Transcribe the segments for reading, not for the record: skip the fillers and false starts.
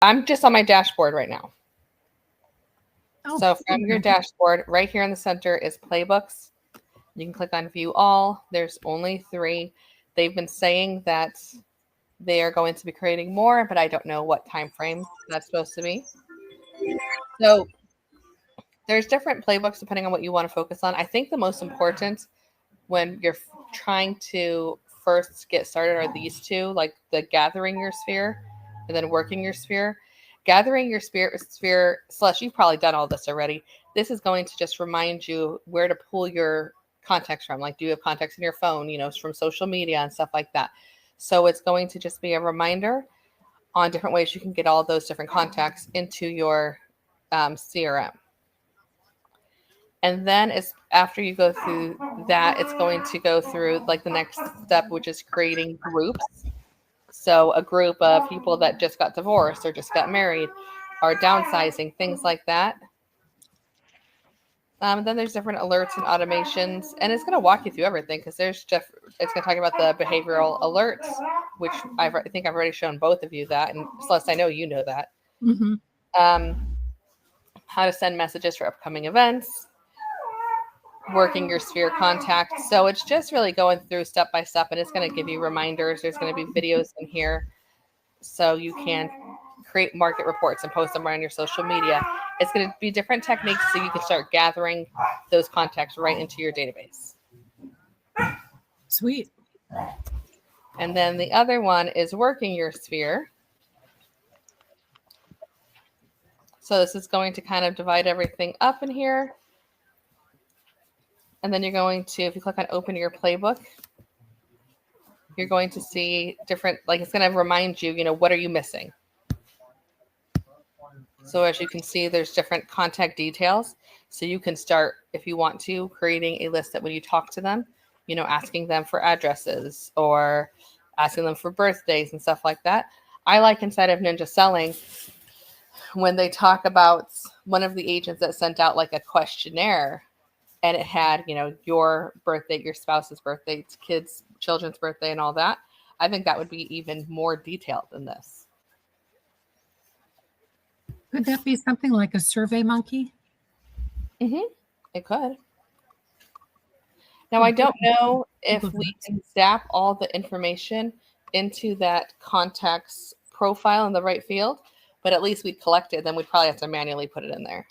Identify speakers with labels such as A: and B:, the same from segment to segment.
A: I'm just on my dashboard right now.
B: Oh,
A: so from your dashboard, right here in the center is playbooks. You can click on view all. There's only 3. They've been saying that they are going to be creating more, but I don't know what time frame that's supposed to be. So there's different playbooks depending on what you want to focus on. I think the most important when you're trying to first get started are these 2, like the gathering your sphere and then working your sphere. Gathering your sphere / you've probably done all this already. This is going to just remind you where to pull your contacts from. Like, do you have contacts in your phone, from social media and stuff like that. So it's going to just be a reminder on different ways you can get all those different contacts into your CRM. And then it's after you go through that, it's going to go through like the next step, which is creating groups. So a group of people that just got divorced or just got married or downsizing, things like that. Then there's different alerts and automations, and it's going to walk you through everything because it's going to talk about the behavioral alerts, which I think I've already shown both of you that, and Celeste, I know you know that.
B: Mm-hmm.
A: How to send messages for upcoming events, working your sphere contacts. So it's just really going through step by step, and it's going to give you reminders. There's going to be videos in here so you can create market reports and post them right on your social media. It's going to be different techniques so you can start gathering those contacts right into your database.
B: Sweet.
A: And then the other one is working your sphere. So this is going to kind of divide everything up in here. And then you're going to, if you click on open your playbook, you're going to see different, like it's going to remind you, what are you missing? So as you can see, there's different contact details. So you can start, if you want to, creating a list that when you talk to them, asking them for addresses or asking them for birthdays and stuff like that. I like inside of Ninja Selling, when they talk about one of the agents that sent out like a questionnaire and it had, your birthday, your spouse's birthday, kids, children's birthday and all that. I think that would be even more detailed than this.
B: Could that be something like a Survey Monkey?
A: Mm-hmm. It could. Now, I don't know if we can zap all the information into that contact's profile in the right field, but at least we'd collect it. Then we'd probably have to manually put it in there.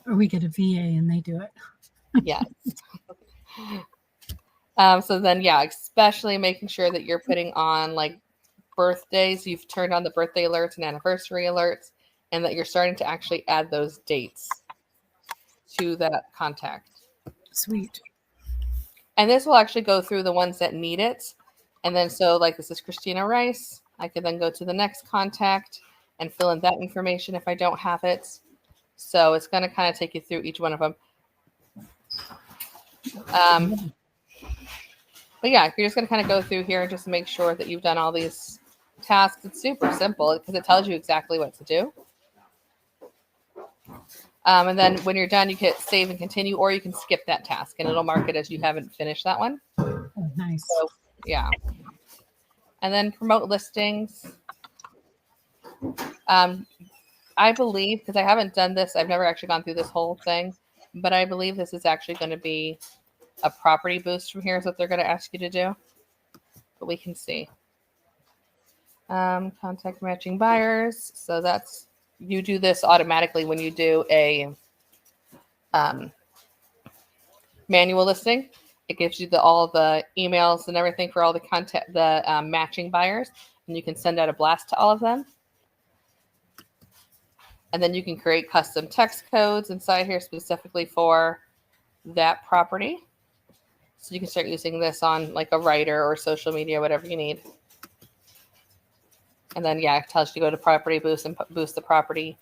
B: Or we get a VA and they do it.
A: Yes. So then, yeah, especially making sure that you're putting on like birthdays. You've turned on the birthday alerts and anniversary alerts, and that you're starting to actually add those dates to that contact.
B: Sweet.
A: And this will actually go through the ones that need it. And then, so like this is Christina Rice. I could then go to the next contact and fill in that information if I don't have it. So it's going to kind of take you through each one of them. But yeah, you're just going to kind of go through here and just make sure that you've done all these tasks. It's super simple because it tells you exactly what to do. And then when you're done, you can hit save and continue, or you can skip that task and it'll mark it as you haven't finished that one.
B: Oh, nice.
A: So, yeah. And then promote listings. I believe, because I haven't done this, I've never actually gone through this whole thing, but I believe this is actually going to be a property boost from here is what they're going to ask you to do. But we can see. Contact matching buyers. So that's, you do this automatically when you do a manual listing. It gives you all the emails and everything for all the contact, the matching buyers, and you can send out a blast to all of them. And then you can create custom text codes inside here specifically for that property. So you can start using this on like a writer or social media, whatever you need. And then, yeah, it tells you to go to property boost and boost the property.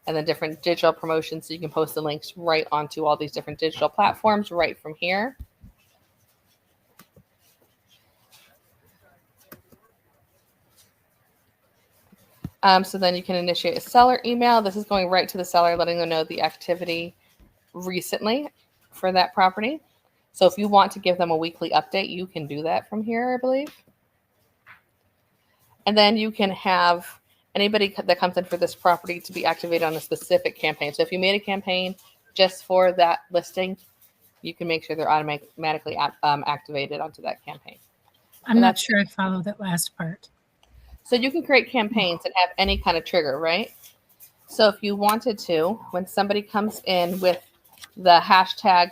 A: And then different digital promotions. So you can post the links right onto all these different digital platforms right from here. So then you can initiate a seller email. This is going right to the seller, letting them know the activity recently for that property. So if you want to give them a weekly update, you can do that from here, I believe. And then you can have anybody that comes in for this property to be activated on a specific campaign. So if you made a campaign just for that listing, you can make sure they're automatically activated onto that campaign.
B: I'm not sure I follow that last part.
A: So you can create campaigns and have any kind of trigger, right? So if you wanted to, when somebody comes in with the hashtag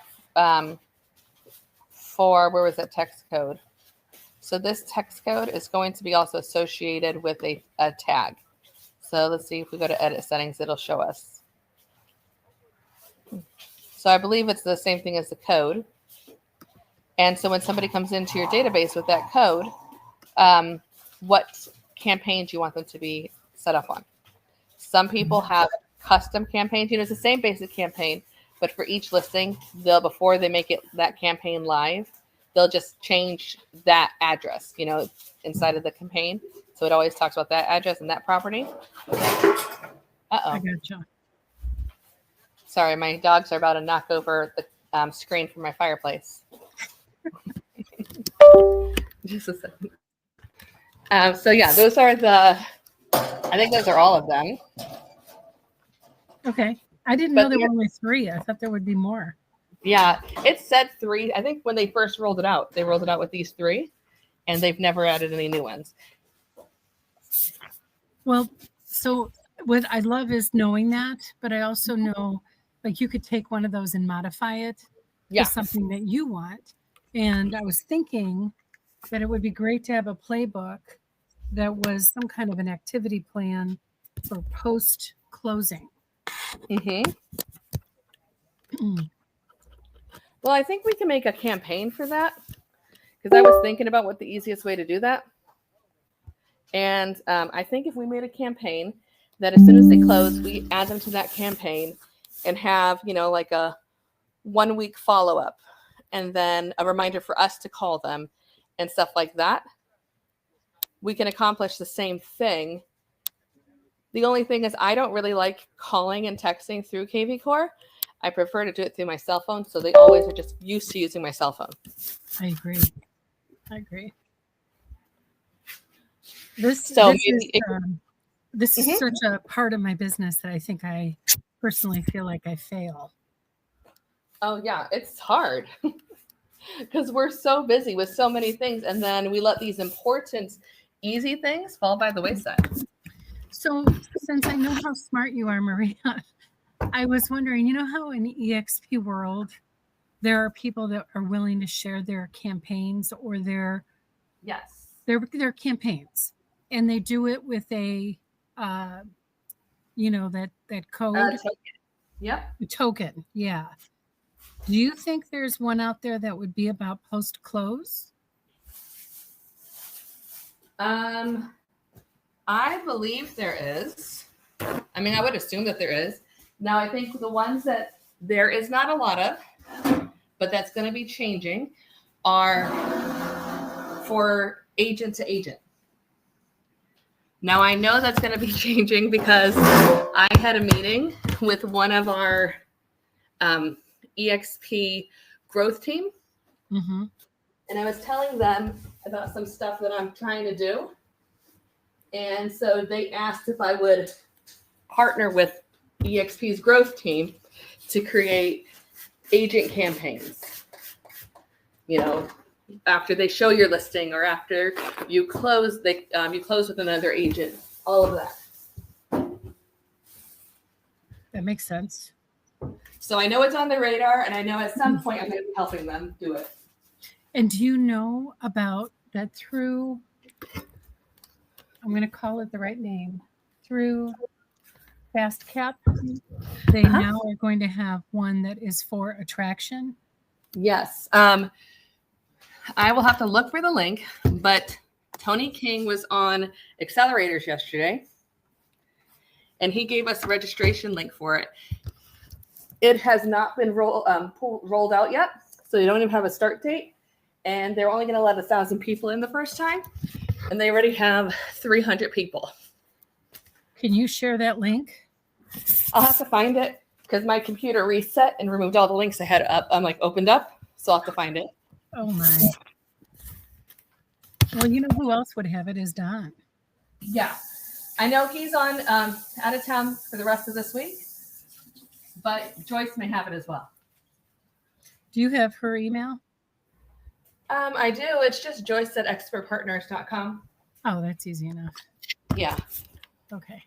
A: for, where was that text code? So this text code is going to be also associated with a tag. So let's see if we go to edit settings, it'll show us. So I believe it's the same thing as the code. And so when somebody comes into your database with that code, what campaigns you want them to be set up on. Some people have custom campaigns. It's the same basic campaign, but for each listing, before they make that campaign live, they'll just change that address, inside of the campaign. So it always talks about that address and that property.
B: I gotcha.
A: Sorry, my dogs are about to knock over the screen from my fireplace. Just a second. So yeah, those are I think those are all of them.
B: Okay. I didn't know there were only 3. I thought there would be more.
A: Yeah, it said 3. I think when they first rolled it out, they rolled it out with these 3, and they've never added any new ones.
B: Well, so what I love is knowing that, but I also know, like, you could take one of those and modify it to something that you want. And I was thinking that it would be great to have a playbook that was some kind of an activity plan for post-closing.
A: Mm-hmm. Well, I think we can make a campaign for that, because I was thinking about what the easiest way to do that. And I think if we made a campaign that as soon as they close, we add them to that campaign and have, like a 1-week follow-up and then a reminder for us to call them and stuff like that, we can accomplish the same thing. The only thing is I don't really like calling and texting through kvCore. I prefer to do it through my cell phone, so they always are just used to using my cell phone. I
B: agree. This is such a part of my business that I think I personally feel like I fail.
A: Oh, yeah, it's hard because we're so busy with so many things, and then we let these important, easy things fall by the wayside.
B: So since I know how smart you are, Maria, I was wondering, how in EXP world, there are people that are willing to share their campaigns or their campaigns, and they do it with a, that code.
A: Yep.
B: A token. Yeah. Do you think there's one out there that would be about post-close?
A: I believe there is. I mean, I would assume that there is. Now, I think the ones that there is not a lot of, but that's going to be changing, are for agent to agent. Now, I know that's going to be changing because I had a meeting with one of our EXP growth team.
B: Mm-hmm.
A: And I was telling them about some stuff that I'm trying to do. And so they asked if I would partner with EXP's growth team to create agent campaigns. After they show your listing or after you close, you close with another agent, all of that.
B: That makes sense.
A: So I know it's on the radar, and I know at some point I'm going to be helping them do it.
B: And do you know about that through, I'm going to call it the right name, through FastCap, they now are going to have one that is for attraction?
A: Yes. I will have to look for the link, but Tony King was on Accelerators yesterday, and he gave us a registration link for it. It has not been rolled out yet, so they don't even have a start date, and they're only going to let 1,000 people in the first time, and they already have 300 people.
B: Can you share that link?
A: I'll have to find it because my computer reset and removed all the links I had opened up, so I'll have to find it.
B: Oh my. Well, who else would have it is Don.
A: Yeah. I know he's on out of town for the rest of this week, but Joyce may have it as well.
B: Do you have her email?
A: I do. It's just joyce@expertpartners.com.
B: Oh, that's easy enough.
A: Yeah.
B: Okay.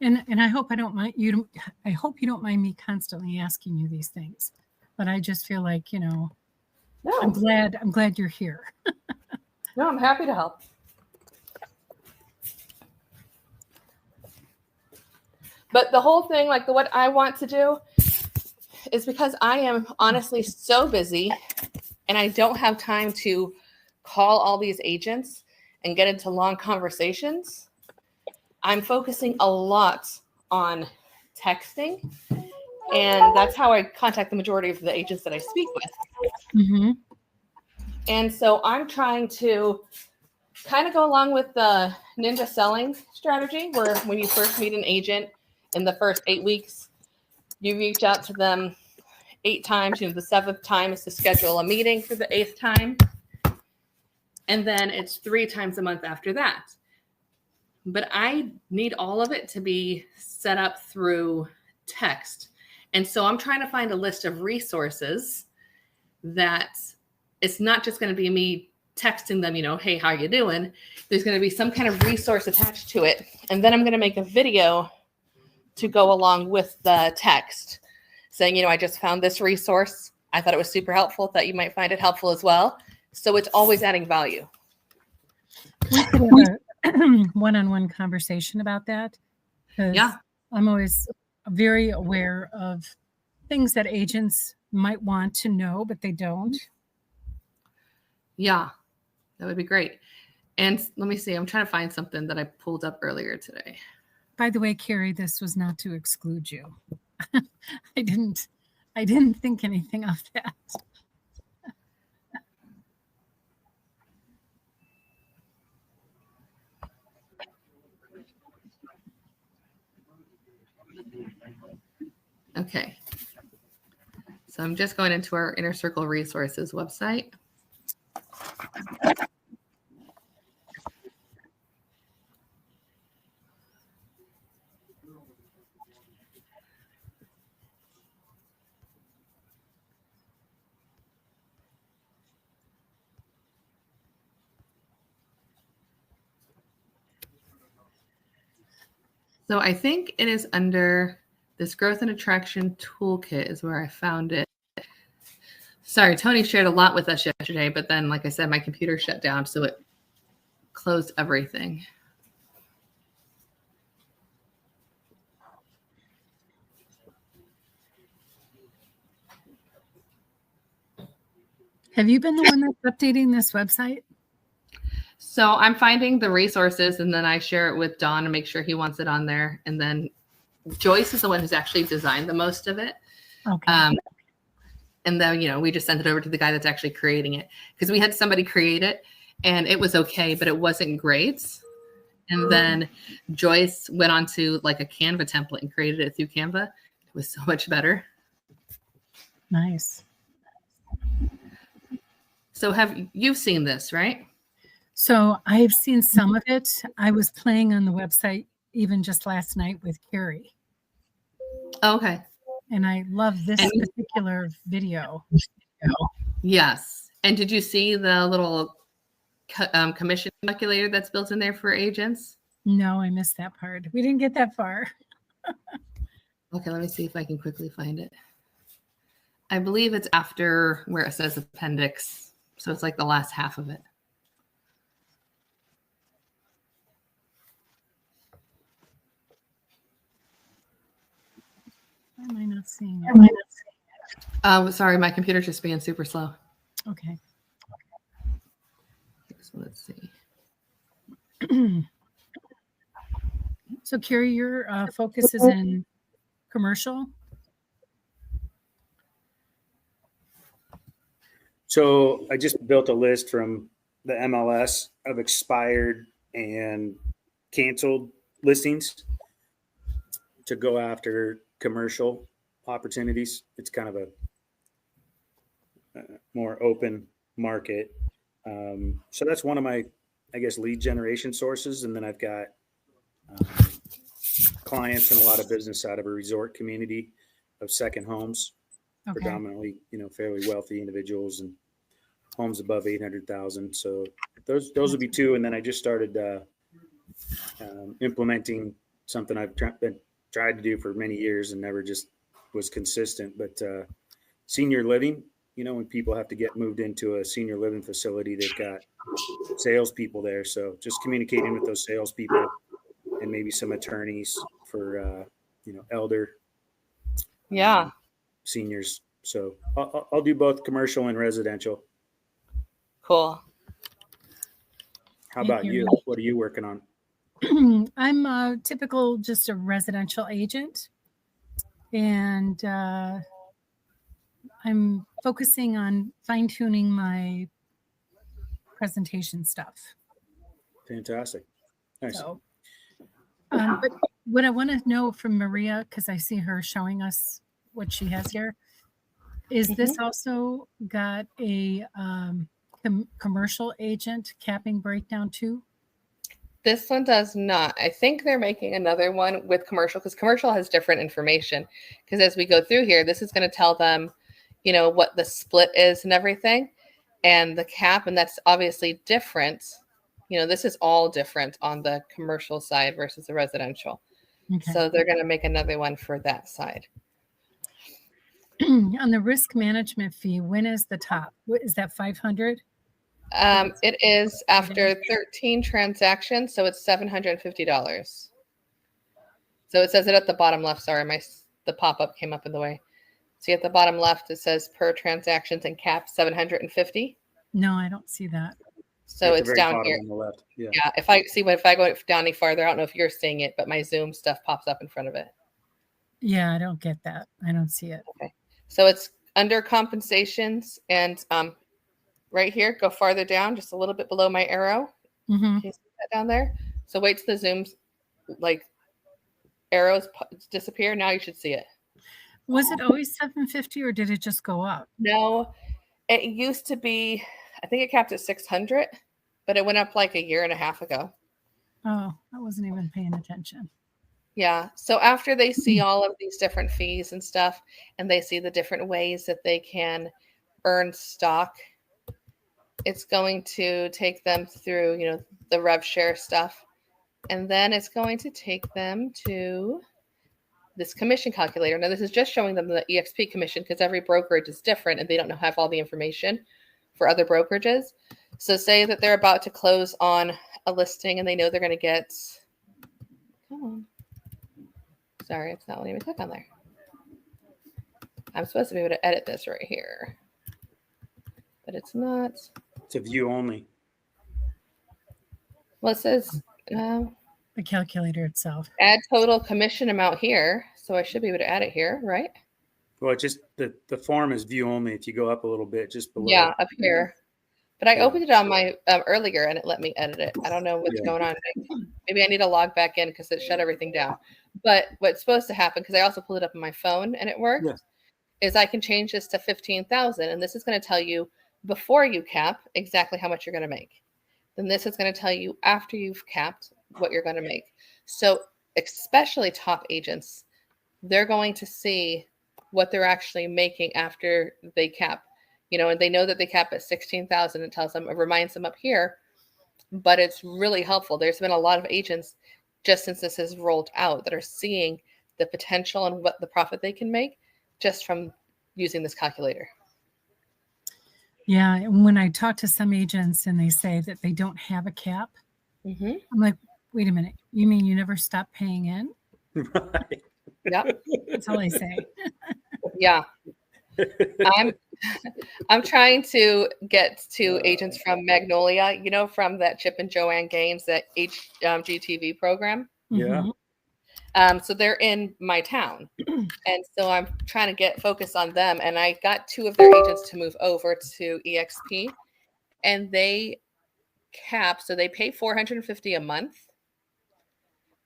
B: And I hope I don't mind you. I hope you don't mind me constantly asking you these things, but I just feel like,
A: No.
B: I'm glad you're here.
A: No, I'm happy to help. But the whole thing, like what I want to do is because I am honestly so busy and I don't have time to call all these agents and get into long conversations. I'm focusing a lot on texting, and that's how I contact the majority of the agents that I speak with.
B: Mm-hmm.
A: And so I'm trying to kind of go along with the ninja selling strategy, where when you first meet an agent in the first 8 weeks, you reach out to them 8 times. The 7th time is to schedule a meeting for the 8th time. And then it's 3 times a month after that. But I need all of it to be set up through text. And so I'm trying to find a list of resources that it's not just going to be me texting them, hey, how you doing? There's going to be some kind of resource attached to it. And then I'm going to make a video to go along with the text saying, I just found this resource. I thought it was super helpful. Thought you might find it helpful as well. So it's always adding value.
B: We could have a one-on-one conversation about that.
A: Yeah.
B: I'm always very aware of things that agents might want to know, but they don't.
A: Yeah, that would be great. And let me see, I'm trying to find something that I pulled up earlier today.
B: By the way, Carrie, this was not to exclude you. I didn't think anything of that.
A: Okay. So I'm just going into our Inner Circle Resources website. So I think it is under this Growth and Attraction Toolkit is where I found it. Sorry, Tony shared a lot with us yesterday, but then, like I said, my computer shut down, so it closed everything.
B: Have you been the one that's updating this website?
A: So I'm finding the resources, and then I share it with Don and make sure he wants it on there. And then Joyce is the one who's actually designed the most of it.
B: Okay.
A: And then, we just sent it over to the guy that's actually creating it, because we had somebody create it and it was okay, but it wasn't great. And then Joyce went on to like a Canva template and created it through Canva. It was so much better.
B: Nice.
A: So you've seen this, right?
B: So I've seen some of it. I was playing on the website even just last night with Carrie.
A: Oh, okay.
B: And I love this particular video.
A: Yes. And did you see the little commission calculator that's built in there for agents?
B: No, I missed that part. We didn't get that far.
A: Okay, let me see if I can quickly find it. I believe it's after where it says appendix. So it's like the last half of it.
B: Why am I not seeing it?
A: Sorry, my computer's just being super slow.
B: Okay.
A: So let's see.
B: So, Carrie, your focus is in commercial?
C: So I just built a list from the MLS of expired and canceled listings to go after commercial opportunities. It's kind of a more open market. So that's one of my I guess, lead generation sources. And then I've got clients and a lot of business out of a resort community of second homes, predominantly, fairly wealthy individuals and homes above 800,000. So those would be two. And then I just started implementing something I've been tried to do for many years and never just was consistent. But senior living, when people have to get moved into a senior living facility, they've got salespeople there. So just communicating with those salespeople and maybe some attorneys for, elder seniors. So I'll do both commercial and residential.
A: Cool.
C: How about you? What are you working on?
B: I'm a typical, just a residential agent. And I'm focusing on fine-tuning my presentation stuff.
C: Fantastic. Nice.
B: So, but what I want to know from Maria, because I see her showing us what she has here, is this also got a commercial agent capping breakdown too?
A: This one does not. I think they're making another one with commercial, because commercial has different information. Because as we go through here, this is going to tell them, what the split is and everything, and the cap, and that's obviously different. This is all different on the commercial side versus the residential. Okay. So they're going to make another one for that side.
B: On the risk management fee, when is the top? What is that, 500?
A: It is after 13 transactions, so it's $750. So it says it at the bottom left. Sorry, the pop-up came up in the way. See, at the bottom left, it says per transactions and cap 750.
B: No, I don't see that.
A: So it's down here
C: on the left. Yeah.
A: If I go down any farther, I don't know if you're seeing it, but my Zoom stuff pops up in front of it.
B: Yeah, I don't get that. I don't see it.
A: Okay. So it's under compensations, and right here, go farther down, just a little bit below my arrow. Can you see that down there? So wait till the Zoom's arrows disappear. Now you should see it.
B: Was it always 750 or did it just go up?
A: No, it used to be, I think it capped at 600, but it went up like a year and a half ago.
B: Oh, I wasn't even paying attention.
A: Yeah. So after they see all of these different fees and stuff, and they see the different ways that they can earn stock, it's going to take them through, the rev share stuff. And then it's going to take them to this commission calculator. Now, this is just showing them the EXP commission, because every brokerage is different and they don't have all the information for other brokerages. So say that they're about to close on a listing and they know they're going to get, come on. Sorry, it's not letting me click on there. I'm supposed to be able to edit this right here, but it's not.
C: It's a view only.
A: Well, it says
B: the calculator itself.
A: Add total commission amount here. So I should be able to add it here, right?
C: Well, it's just the form is view only. If you go up a little bit, just below.
A: Yeah, up here. But I opened it on my earlier and it let me edit it. I don't know what's going on. Maybe I need to log back in because it shut everything down. But what's supposed to happen, because I also pulled it up on my phone and it worked, is I can change this to 15,000, and this is going to tell you before you cap exactly how much you're going to make. Then this is going to tell you after you've capped what you're going to make. So especially top agents, they're going to see what they're actually making after they cap. And they know that they cap at 16,000. It tells them, it reminds them up here, but it's really helpful. There's been a lot of agents just since this has rolled out that are seeing the potential and what the profit they can make just from using this calculator.
B: Yeah. And when I talk to some agents and they say that they don't have a cap, I'm like, wait a minute, you mean you never stop paying in?
C: Right.
A: Yep.
B: That's all I say.
A: Yeah. I'm trying to get to agents from Magnolia, from that Chip and Joanne Gaines, that HGTV program.
C: Yeah.
A: So they're in my town. And so I'm trying to get focus on them. And I got 2 of their agents to move over to EXP, and they cap. So they pay $450 a month,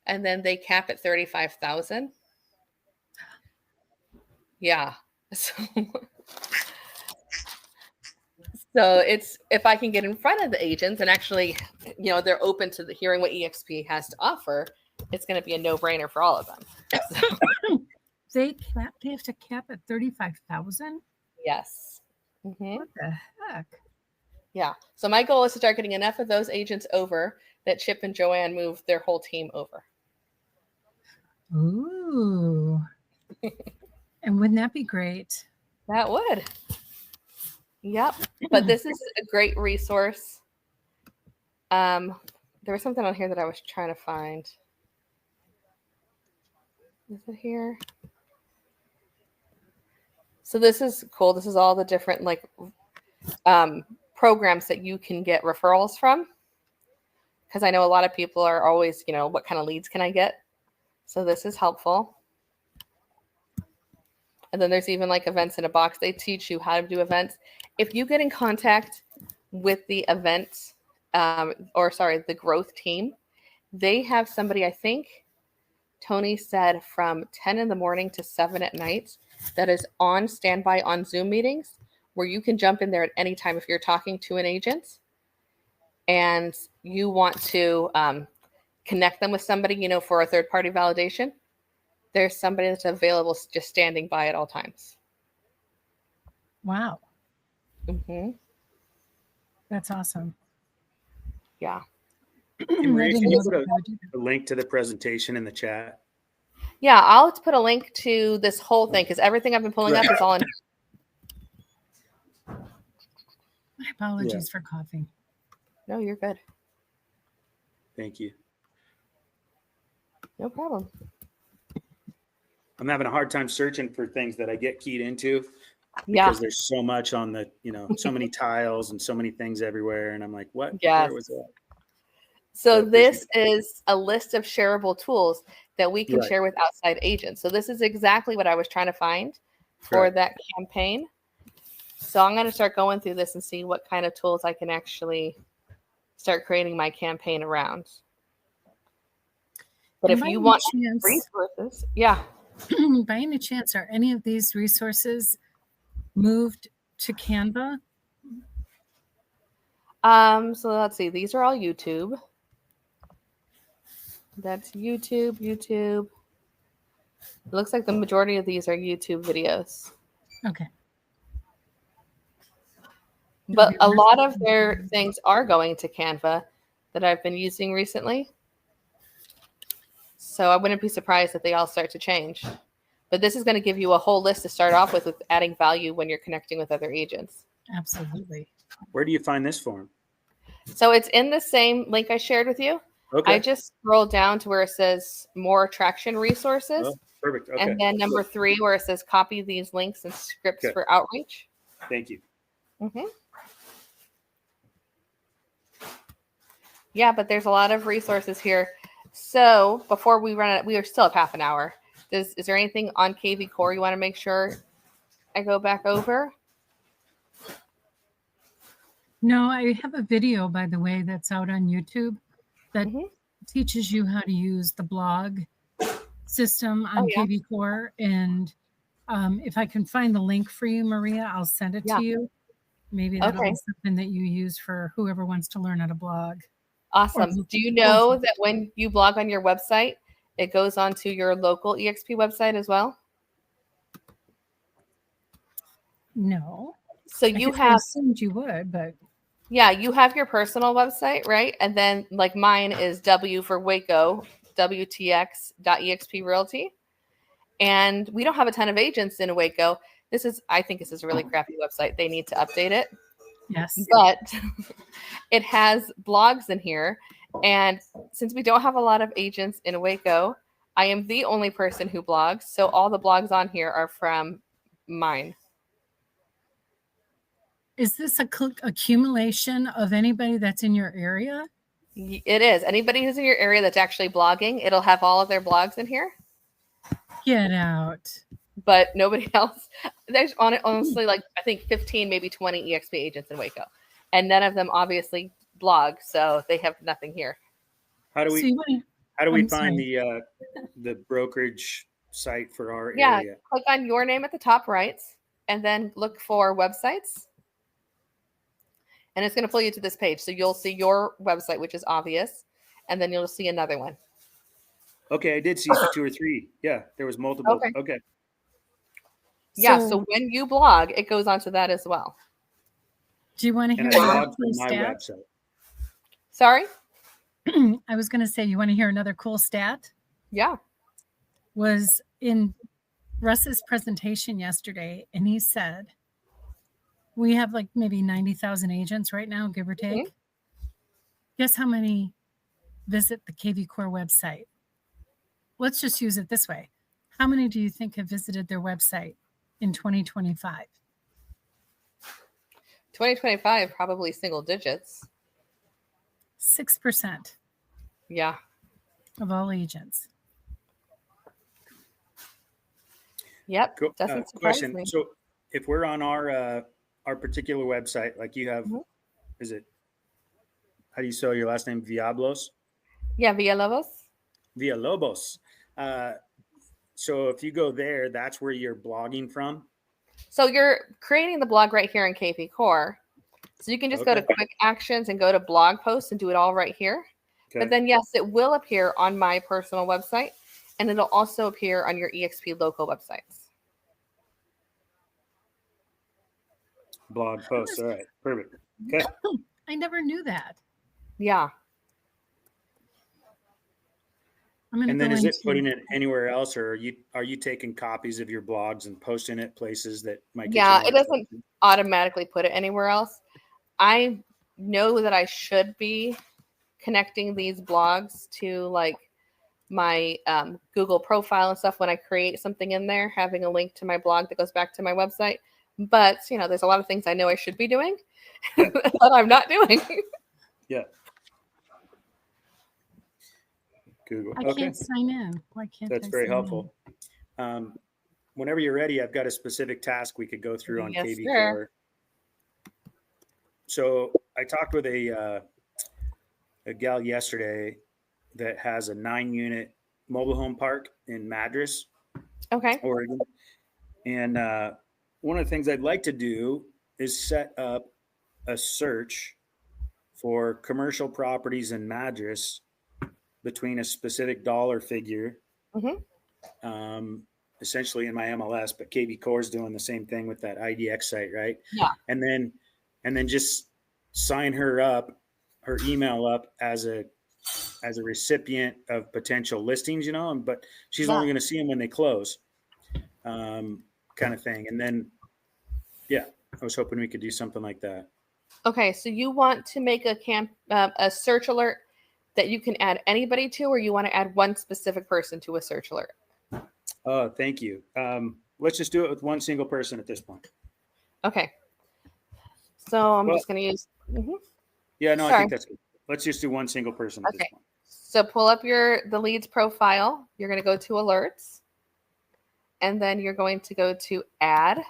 A: and then they cap at 35,000. Yeah. So it's if I can get in front of the agents and actually, they're open to hearing what EXP has to offer, it's going to be a no-brainer for all of them. So.
B: They have to cap at 35,000.
A: Yes. Mm-hmm.
B: What the heck?
A: Yeah. So my goal is to start getting enough of those agents over that Chip and Joanne move their whole team over.
B: Ooh. And wouldn't that be great?
A: That would. Yep. But this is a great resource. There was something on here that I was trying to find. Is it here? So this is cool. This is all the different programs that you can get referrals from. Because I know a lot of people are always, what kind of leads can I get? So this is helpful. And then there's even events in a box. They teach you how to do events. If you get in contact with the event, the growth team, they have somebody, I think Tony said, from 10 in the morning to 7 at night that is on standby on Zoom meetings where you can jump in there at any time if you're talking to an agent and you want to connect them with somebody, for a third-party validation. There's somebody that's available just standing by at all times.
B: Wow.
A: Mm-hmm.
B: That's awesome.
A: Yeah.
C: Maria, can you put a link to the presentation in the chat?
A: Yeah, I'll put a link to this whole thing because everything I've been pulling up is all in.
B: My apologies for coughing.
A: No, you're good.
C: Thank you.
A: No problem.
C: I'm having a hard time searching for things that I get keyed into because there's so much on the, so many tiles and so many things everywhere. And I'm like, what?
A: Yes.
C: Where was that?
A: So this is a list of shareable tools that we can share with outside agents. So this is exactly what I was trying to find for that campaign. So I'm going to start going through this and see what kind of tools I can actually start creating my campaign around. But if you want resources,
B: by any chance, are any of these resources moved to Canva?
A: So let's see. These are all YouTube. That's YouTube. It looks like the majority of these are YouTube videos.
B: Okay.
A: But a lot of their things are going to Canva that I've been using recently. So I wouldn't be surprised if they all start to change. But this is going to give you a whole list to start off with adding value when you're connecting with other agents.
B: Absolutely.
C: Where do you find this form?
A: So it's in the same link I shared with you. Okay. I just scrolled down to where it says more attraction resources.
C: Oh, perfect. Okay.
A: And then number 3 where it says copy these links and scripts for outreach.
C: Thank you.
A: Mm-hmm. Yeah, but there's a lot of resources here. So before we run it, we are still at half an hour. Is there anything on kvCore you want to make sure I go back over?
B: No, I have a video, by the way, that's out on YouTube that teaches you how to use the blog system on kvCore. And if I can find the link for you, Maria, I'll send it to you. Maybe that'll be something that you use for whoever wants to learn how to blog.
A: Awesome. Do you know that when you blog on your website, it goes onto your local EXP website as well?
B: No.
A: So you have.
B: I assumed you would, but.
A: Yeah, you have your personal website, right? And then mine is W for Waco, WTX.exp Realty. And we don't have a ton of agents in Waco. I think this is a really crappy website. They need to update it.
B: Yes.
A: But it has blogs in here. And since we don't have a lot of agents in Waco, I am the only person who blogs. So all the blogs on here are from mine.
B: Is this a accumulation of anybody that's in your area?
A: It is. Anybody who's in your area that's actually blogging, it'll have all of their blogs in here.
B: Get out.
A: But nobody else. There's honestly I think 15, maybe 20 EXP agents in Waco. And none of them obviously blog, so they have nothing here.
C: How do we find the brokerage site for our area?
A: Click on your name at the top right and then look for websites. and it's going to pull you to this page. So you'll see your website, which is obvious, and then you'll see another one.
C: Okay, I did see 2 or 3. Yeah, there was multiple. Okay.
A: Yeah, so when you blog, it goes onto that as well.
B: Do you want to hear
C: another cool stat? My website.
A: Sorry?
B: I was going to say, you want to hear another cool stat?
A: Yeah.
B: Was in Russ's presentation yesterday, and he said, we have like maybe 90,000 agents right now, give or take. Mm-hmm. Guess how many visit the kvCore website? Let's just use it this way. How many do you think have visited their website in 2025?
A: 2025, probably single digits.
B: 6%.
A: Yeah.
B: Of all agents.
A: Yep. Cool. Doesn't surprise me.
C: So if we're on our particular website, like you have, mm-hmm. Is it, how do you spell your last name? Villalobos?
A: Yeah, Villalobos.
C: Villalobos. So if you go there, that's where you're blogging from?
A: So you're creating the blog right here in kvCore. So you can just go to quick actions and go to blog posts and do it all right here. Okay. But then, yes, it will appear on my personal website, and it'll also appear on your EXP local websites.
C: Blog posts. All right. Perfect. Okay.
B: I never knew that.
A: Yeah.
C: And then is it putting it anywhere else, or are you taking copies of your blogs and posting it places that might get
A: it doesn't automatically put it anywhere else. I know that I should be connecting these blogs to like my Google profile and stuff when I create something in there, having a link to my blog that goes back to my website. But, there's a lot of things I know I should be doing that I'm not doing.
C: Yeah. Google.
B: I can't sign in. Why can't
C: That's very helpful. Whenever you're ready, I've got a specific task we could go through on kvCore. Sure. So I talked with a gal yesterday that has a 9-unit mobile home park in Madras, Oregon. And one of the things I'd like to do is set up a search for commercial properties in Madras between a specific dollar figure, essentially in my MLS, but kvCore is doing the same thing with that IDX site, right?
A: Yeah.
C: And then just sign her email up as a recipient of potential listings, but she's only going to see them when they close, kind of thing. And then, I was hoping we could do something like that.
A: Okay. So you want to make a search alert that you can add anybody to, or you want to add one specific person to a search alert?
C: Oh, thank you. Let's just do it with one single person at this point.
A: Okay. So I'm just going to use.
C: Mm-hmm. Yeah, no, I think that's good. Let's just do one single person at this point.
A: So pull up the leads profile. You're going to go to alerts, and then you're going to go to add,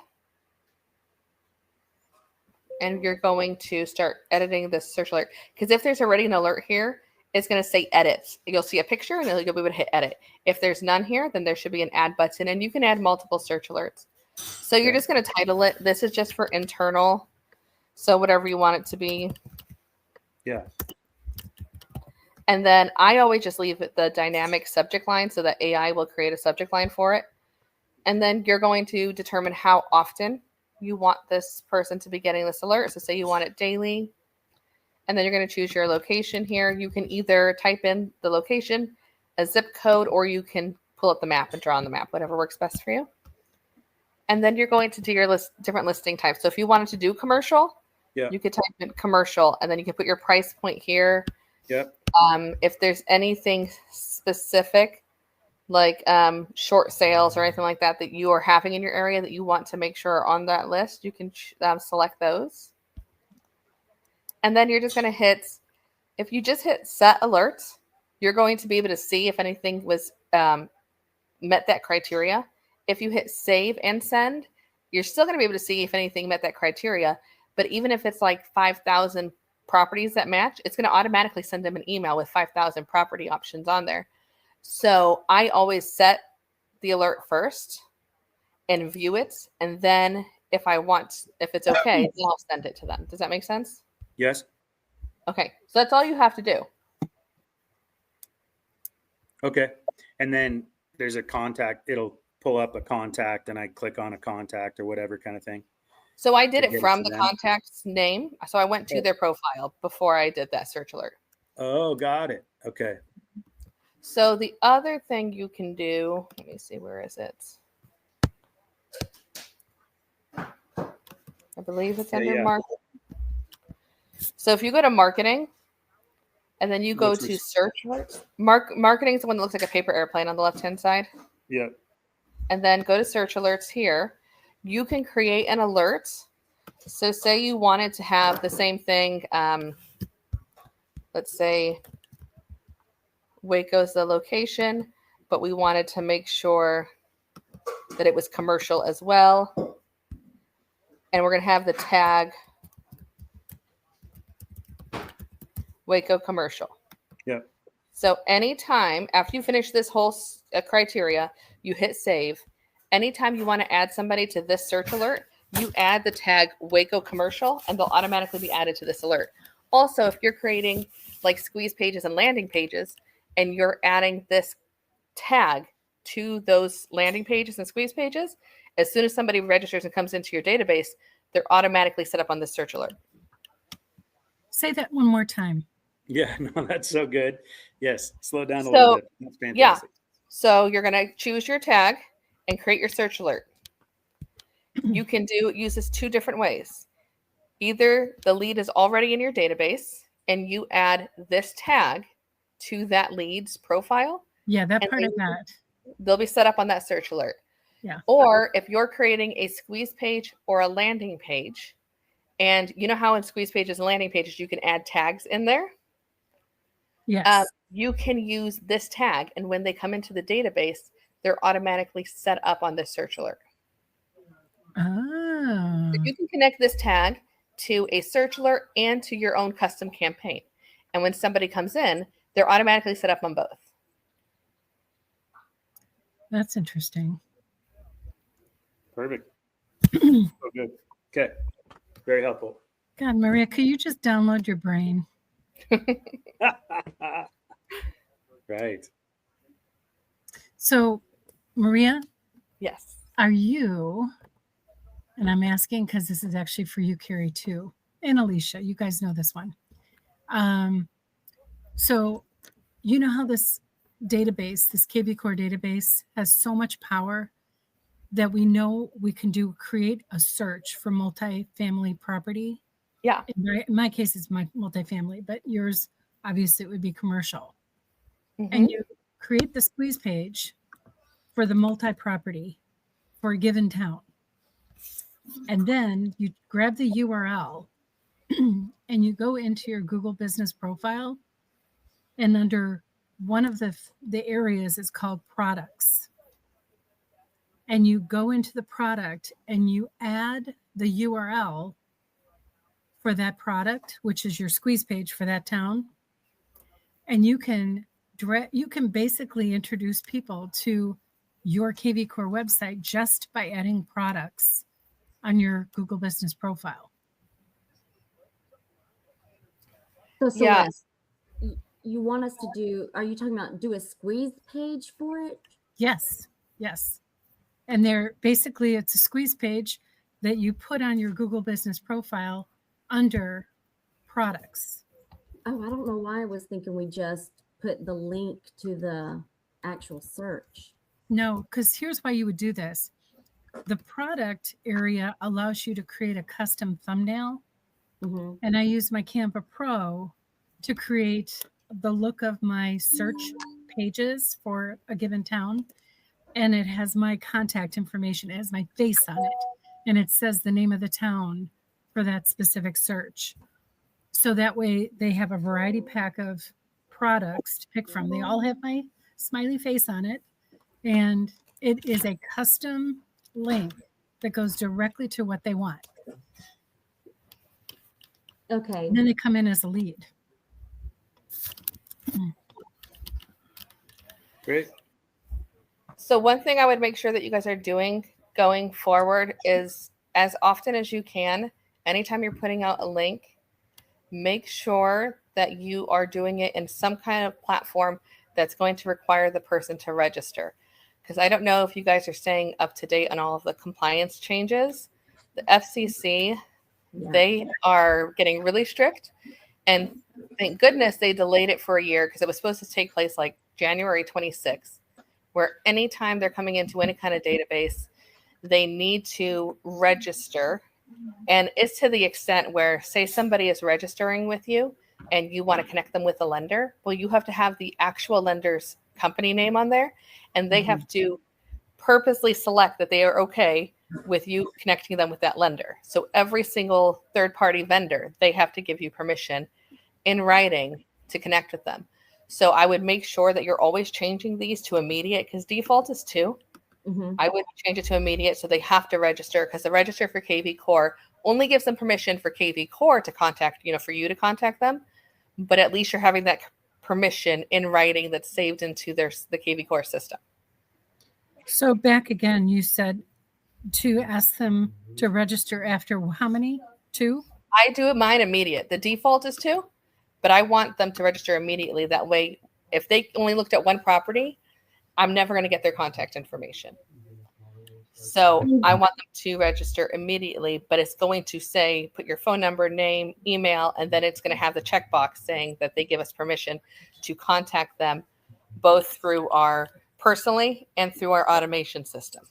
A: and you're going to start editing this search alert. Because if there's already an alert here, it's going to say edit. You'll see a picture, and then you'll be able to hit edit. If there's none here, then there should be an add button, and you can add multiple search alerts. So you're just going to title it. This is just for internal. So whatever you want it to be.
C: Yeah.
A: And then I always just leave the dynamic subject line so that AI will create a subject line for it. And then you're going to determine how often you want this person to be getting this alert. So say you want it daily. And then you're going to choose your location here. You can either type in the location, a zip code, or you can pull up the map and draw on the map, whatever works best for you. And then you're going to do your different listing types. So if you wanted to do commercial, you could type in commercial, and then you can put your price point here.
C: Yep.
A: If there's anything specific, like short sales or anything like that you are having in your area that you want to make sure are on that list, you can select those. And then you're just going to hit, if you just hit set alerts, you're going to be able to see if anything was met that criteria. If you hit save and send, you're still going to be able to see if anything met that criteria. But even if it's like 5,000 properties that match, it's going to automatically send them an email with 5,000 property options on there. So I always set the alert first and view it. And then if it's okay, then I'll send it to them. Does that make sense?
C: Yes.
A: Okay, so that's all you have to do.
C: Okay. And then there's a contact. It'll pull up a contact and I click on a contact or whatever kind of thing.
A: So I did
C: to
A: it
C: get
A: from
C: to
A: the
C: them.
A: contact's name. So I went to
C: Oh.
A: their profile before I did that search alert.
C: Oh, got it. Okay.
A: So the other thing you can do, let me see, where is it? I believe it's under marketing. So if you go to marketing and then you go to search alerts, marketing is the one that looks like a paper airplane on the left-hand side.
C: Yep.
A: And then go to search alerts here. You can create an alert. So say you wanted to have the same thing. Let's say Waco's the location, but we wanted to make sure that it was commercial as well. And we're going to have the tag Waco commercial.
C: Yep.
A: So anytime after you finish this whole criteria, you hit save. Anytime you want to add somebody to this search alert, you add the tag Waco commercial and they'll automatically be added to this alert. Also, if you're creating like squeeze pages and landing pages and you're adding this tag to those landing pages and squeeze pages, as soon as somebody registers and comes into your database, they're automatically set up on this search alert.
B: Say that one more time.
C: Yeah, no, that's so good. Yes, slow down a little bit. That's fantastic.
A: Yeah. So you're going to choose your tag and create your search alert. You can use this two different ways. Either the lead is already in your database and you add this tag to that lead's profile.
B: Yeah, that part of that.
A: They'll be set up on that search alert.
B: Yeah.
A: Or if you're creating a squeeze page or a landing page, and you know how in squeeze pages and landing pages you can add tags in there?
B: Yes.
A: You can use this tag, and when they come into the database, they're automatically set up on this search alert.
B: Oh.
A: So you can connect this tag to a search alert and to your own custom campaign. And when somebody comes in, they're automatically set up on both.
B: That's interesting.
C: Perfect. So good. Okay. Very helpful.
B: God, Maria, could you just download your brain?
C: Right.
B: So, Maria?
A: Yes.
B: Are you, and I'm asking because this is actually for you, Carrie, too, and Alicia, you guys know this one. So, you know how this database, this kvCore database, has so much power that we know we can create a search for multifamily property?
A: Yeah.
B: In my case, it's my multifamily, but yours, obviously, it would be commercial.
A: Mm-hmm.
B: And you create the squeeze page for the multi-property for a given town. And then you grab the URL and you go into your Google Business profile, and under one of the areas is called products. And you go into the product and you add the URL for that product, which is your squeeze page for that town. And you can basically introduce people to your kvCore website just by adding products on your Google Business profile.
D: So Celeste, you want us to do, are you talking about do a squeeze page for it?
B: Yes. And it's a squeeze page that you put on your Google Business profile under products.
D: Oh, I don't know why I was thinking we just put the link to the actual search.
B: No, because here's why you would do this. The product area allows you to create a custom thumbnail. Mm-hmm. And I use my Canva Pro to create the look of my search pages for a given town. And it has my contact information. It has my face on it. And it says the name of the town for that specific search. So that way they have a variety pack of products to pick from. They all have my smiley face on it. And it is a custom link that goes directly to what they want.
D: Okay.
B: And then they come in as a lead.
C: Great.
A: So one thing I would make sure that you guys are doing going forward is as often as you can, anytime you're putting out a link, make sure that you are doing it in some kind of platform that's going to require the person to register. Because I don't know if you guys are staying up to date on all of the compliance changes. The FCC, they are getting really strict. And thank goodness they delayed it for a year, because it was supposed to take place like January 26th, where anytime they're coming into any kind of database, they need to register. And it's to the extent where, say somebody is registering with you and you want to connect them with a lender, well, you have to have the actual lender's company name on there, and they have to purposely select that they are okay with you connecting them with that lender. So every single third-party vendor, they have to give you permission in writing to connect with them. So I would make sure that you're always changing these to immediate, because default is 2. I would change it to immediate, so they have to register, because the register for kvCore only gives them permission for kvCore to contact, for you to contact them. But at least you're having that permission in writing that's saved into the kvCore system.
B: So back again, you said to ask them to register after how many? 2?
A: I do mine immediate. The default is 2, but I want them to register immediately. That way, if they only looked at one property, I'm never going to get their contact information. So I want them to register immediately, but it's going to say, put your phone number, name, email, and then it's going to have the checkbox saying that they give us permission to contact them both through our personally and through our automation system.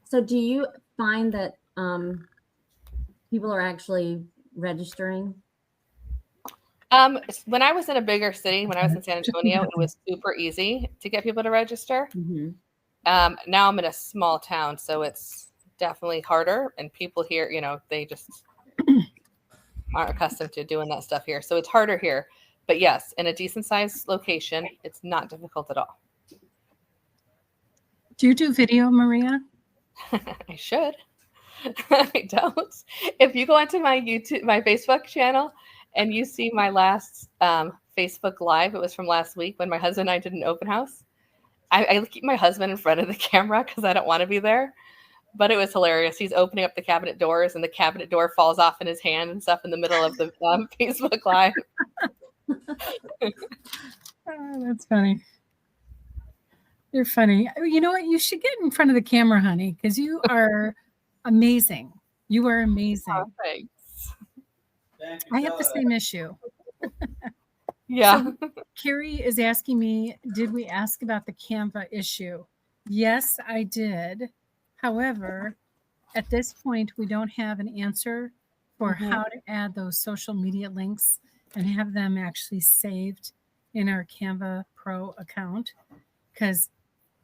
D: So do you find that people are actually registering?
A: When I was in a bigger city, when I was in San Antonio, it was super easy to get people to register. Now I'm in a small town, so it's definitely harder. And people here, they just aren't accustomed to doing that stuff here. So it's harder here. But yes, in a decent sized location, it's not difficult at all.
B: Do you do video, Maria?
A: I should. I don't. If you go onto my Facebook channel, and you see my last Facebook Live, it was from last week when my husband and I did an open house. I keep my husband in front of the camera because I don't want to be there. But it was hilarious. He's opening up the cabinet doors, and the cabinet door falls off in his hand and stuff in the middle of the Facebook Live.
B: Oh, that's funny. You're funny. You know what? You should get in front of the camera, honey, because you are amazing. You are amazing.
A: Oh, thanks.
B: I have the same issue.
A: Yeah.
B: So Carrie is asking me, did we ask about the Canva issue? Yes, I did. However, at this point, we don't have an answer for how to add those social media links and have them actually saved in our Canva Pro account. Because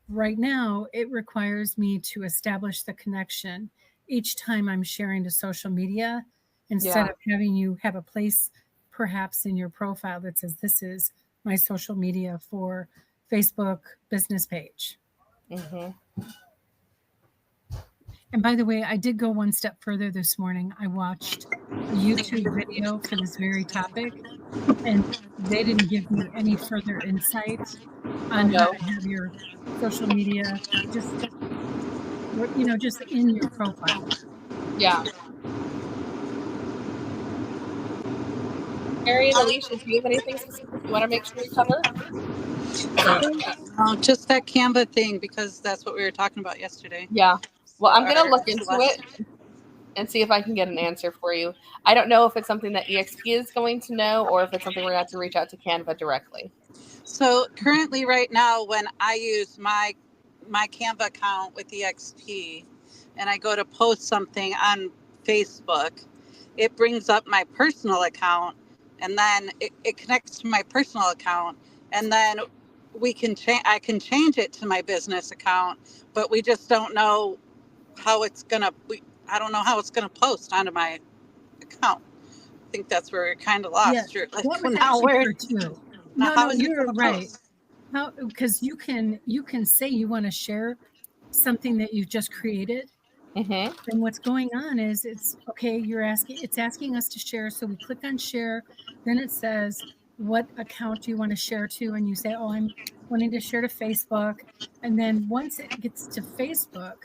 B: right now, it requires me to establish the connection each time I'm sharing to social media, instead of having you have a place perhaps in your profile that says, this is my social media for Facebook business page. And by the way, I did go one step further this morning. I watched a YouTube video for this very topic, and they didn't give me any further insight on how to have your social media just in your profile.
A: Yeah. Carrie and Alicia, do you have anything specific you want to make sure we cover?
E: Just that Canva thing, because that's what we were talking about yesterday.
A: Yeah. Well, I'm going to look into it and see if I can get an answer for you. I don't know if it's something that EXP is going to know, or if it's something we're going to have to reach out to Canva directly.
E: So currently right now, when I use my Canva account with EXP and I go to post something on Facebook, it brings up my personal account, and then it connects to my personal account, and then I can change it to my business account, but we just don't know how it's gonna. I don't know how it's gonna post onto my account. I think that's where we're kind of lost.
B: Yeah,
E: Like,
B: that was
E: now
B: actually too. No, you're right.
E: Post?
B: How? Because you can say you want to share something that you've just created. And what's going on is it's asking us to share. So we click on share. Then it says, what account do you want to share to? And you say, oh, I'm wanting to share to Facebook. And then once it gets to Facebook,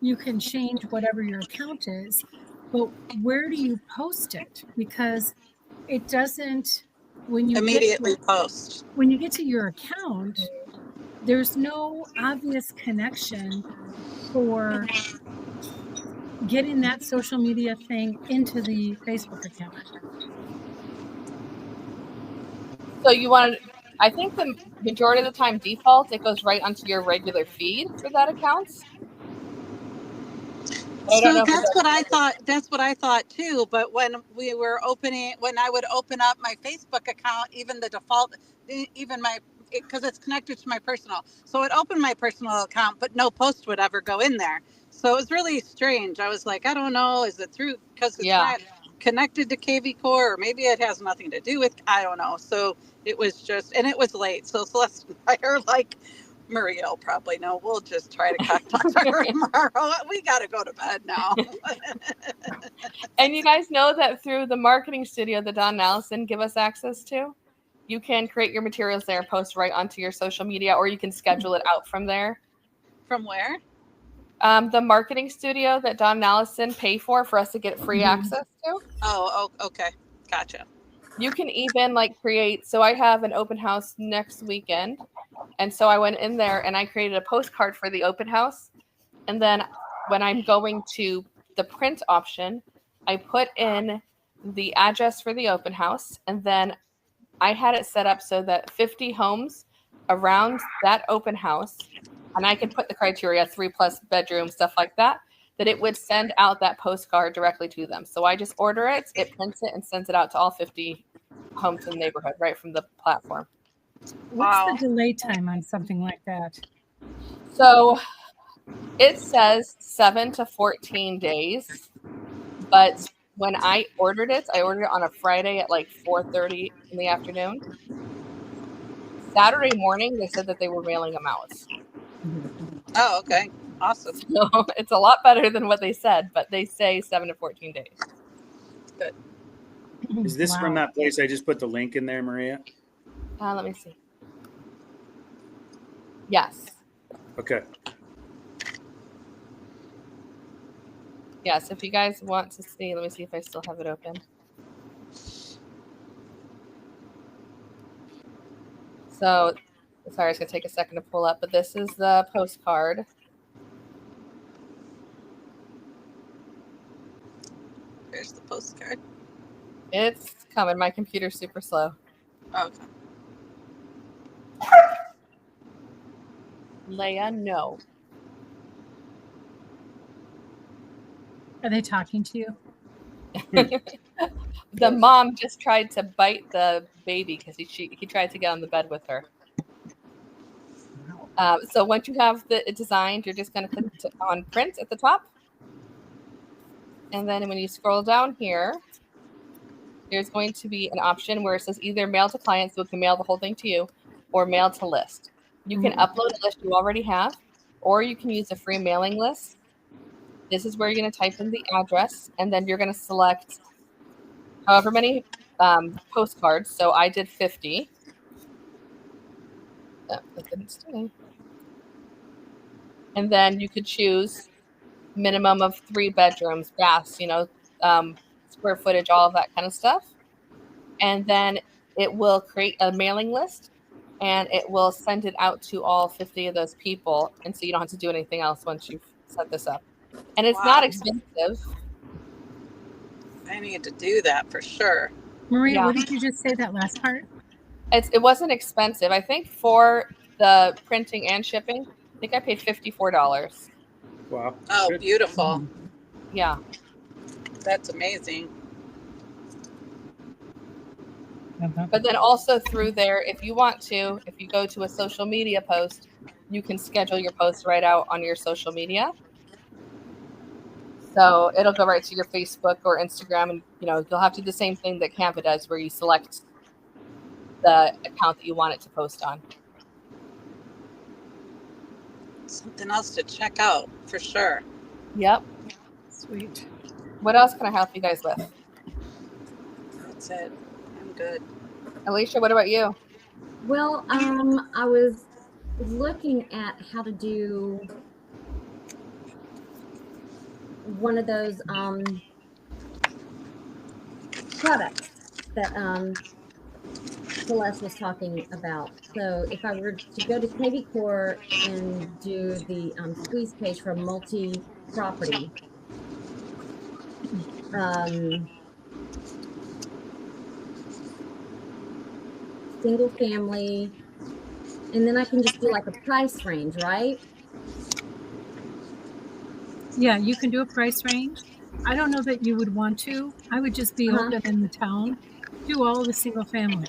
B: you can change whatever your account is. But where do you post it? Because it doesn't, when you
E: immediately post.
B: When you get to your account, there's no obvious connection for getting that social media thing into the Facebook account.
A: So you want to, I think the majority of the time default, it goes right onto your regular feed for that account.
E: So that's what I thought. That's what I thought too. But when I would open up my Facebook account, even the default, because it's connected to my personal. So it opened my personal account, but no post would ever go in there. So it was really strange. I was like, I don't know. Is it through, because it's not connected to kvCore, or maybe it has nothing to do with, I don't know. So it was just, and it was late. So Celeste and I are like, Maria will probably know. We'll just try to contact her tomorrow. We got to go to bed now.
A: And you guys know that through the marketing studio that Don and Allison give us access to, you can create your materials there and post right onto your social media, or you can schedule it out from there.
E: From where?
A: The marketing studio that Don and Allison pay for us to get free access to.
E: Oh, okay. Gotcha.
A: You can even create, so I have an open house next weekend. And so I went in there and I created a postcard for the open house. And then when I'm going to the print option, I put in the address for the open house. And then I had it set up so that 50 homes around that open house, and I could put the criteria 3+ bedrooms, stuff like that it would send out that postcard directly to them. So I just order it, it prints it, and sends it out to all 50 homes in the neighborhood right from the platform.
B: What's the delay time on something like that?
A: So it says 7 to 14 days, but when I ordered it on a Friday at 4:30 in the afternoon. Saturday morning, they said that they were mailing them out.
E: Oh, okay. Awesome.
A: So it's a lot better than what they said, but they say 7 to 14 days.
E: Good.
C: Is this from that place I just put the link in there, Maria?
A: Let me see. Yes.
C: Okay.
A: Yes, if you guys want to see, let me see if I still have it open. So, sorry, it's going to take a second to pull up, but this is the postcard.
E: Here's the postcard.
A: It's coming. My computer's super slow.
E: Okay.
A: Leia, no.
B: Are they talking to you?
A: The mom just tried to bite the baby because he tried to get on the bed with her. So once you have it designed, you're just going to click on print at the top. And then when you scroll down here, there's going to be an option where it says either mail to client, so it can mail the whole thing to you, or mail to list. You can upload a list you already have, or you can use a free mailing list. This is where you're going to type in the address, and then you're going to select however many postcards. So I did 50. Oh, that didn't stay. And then you could choose minimum of 3 bedrooms, baths, square footage, all of that kind of stuff. And then it will create a mailing list, and it will send it out to all 50 of those people. And so you don't have to do anything else once you've set this up. And it's not expensive.
E: I need to do that for sure.
B: Maria, what did you just say, that last part?
A: It wasn't expensive. I think for the printing and shipping, I think I paid $54.
C: Wow.
E: Oh,
C: Good.
E: beautiful.
A: Yeah.
E: That's amazing.
A: But then also through there, if you want to, if you go to a social media post, you can schedule your post right out on your social media. So it'll go right to your Facebook or Instagram, and you'll have to do the same thing that Canva does, where you select the account that you want it to post on.
E: Something else to check out for sure.
A: Yep.
B: Sweet.
A: What else can I help you guys with?
E: That's it. I'm good.
A: Alicia, what about you?
D: Well, I was looking at how to do one of those products that Celeste was talking about. So if I were to go to kvCore and do the squeeze page for multi-property, single family, and then I can just do like a price range, right?
B: Yeah, you can do a price range. I don't know that you would want to. I would just be open in the town, do all the single family.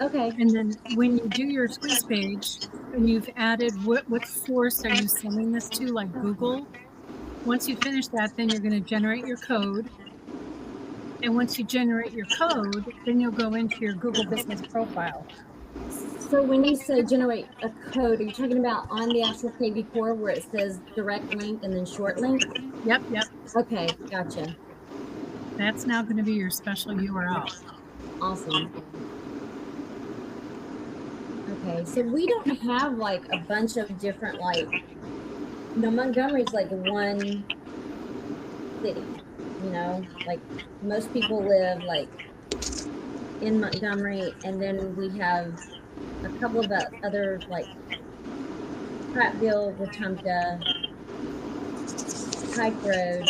D: Okay.
B: And then when you do your squeeze page and you've added what source are you sending this to, like Google? Once you finish that, then you're going to generate your code. And once you generate your code, then you'll go into your Google Business profile.
D: So when you say generate a code, are you talking about on the actual kvCore where it says direct link and then short link?
B: Yep.
D: Okay, gotcha.
B: That's now going to be your special URL.
D: Awesome. Okay, so we don't have like a bunch of different, like, Montgomery's like one city, like most people live like in Montgomery, and then we have a couple of other like Prattville, Wetumpka, Pike Road.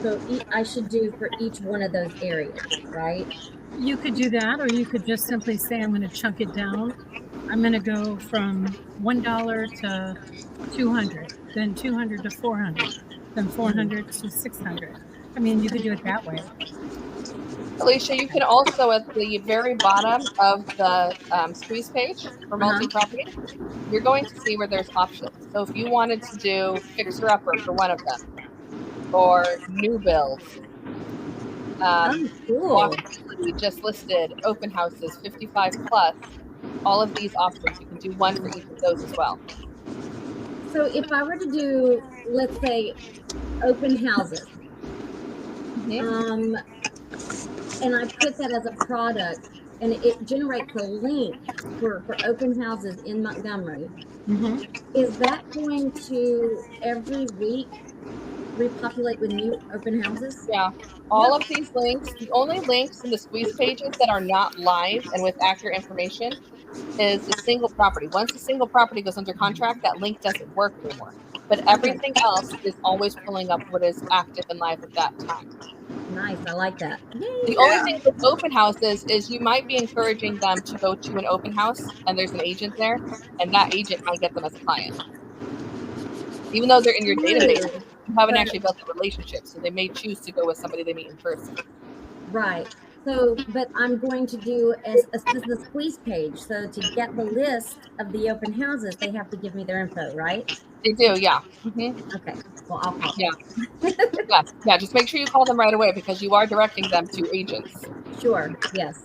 D: So I should do for each one of those areas, right?
B: You could do that, or you could just simply say, I'm going to chunk it down. I'm going to go from $1 to 200, then 200 to 400, then 400 to 600. I mean, you could do it that way.
A: Alicia, you can also, at the very bottom of the squeeze page for multi-property, you're going to see where there's options. So if you wanted to do fixer-upper for one of them, or new builds,
D: cool.
A: We just listed open houses 55 plus, all of these options, you can do one for each of those as well.
D: So if I were to do, let's say, open houses, and I put that as a product, and it generates a link for open houses in Montgomery, is that going to every week repopulate with new open houses?
A: Yeah, all of these links, the only links in the squeeze pages that are not live and with accurate information is the single property. Once a single property goes under contract, that link doesn't work anymore. But everything else is always pulling up what is active and live at that time.
D: Nice, I like that.
A: The only thing with open houses is you might be encouraging them to go to an open house and there's an agent there, and that agent might get them as a client. Even though they're in your database, you haven't actually built a relationship, so they may choose to go with somebody they meet in person.
D: Right. So, but I'm going to do the squeeze page. So to get the list of the open houses, they have to give me their info, right?
A: They do, yeah.
D: Okay. Well, I'll call.
A: Yeah. Just make sure you call them right away because you are directing them to agents.
D: Sure. Yes.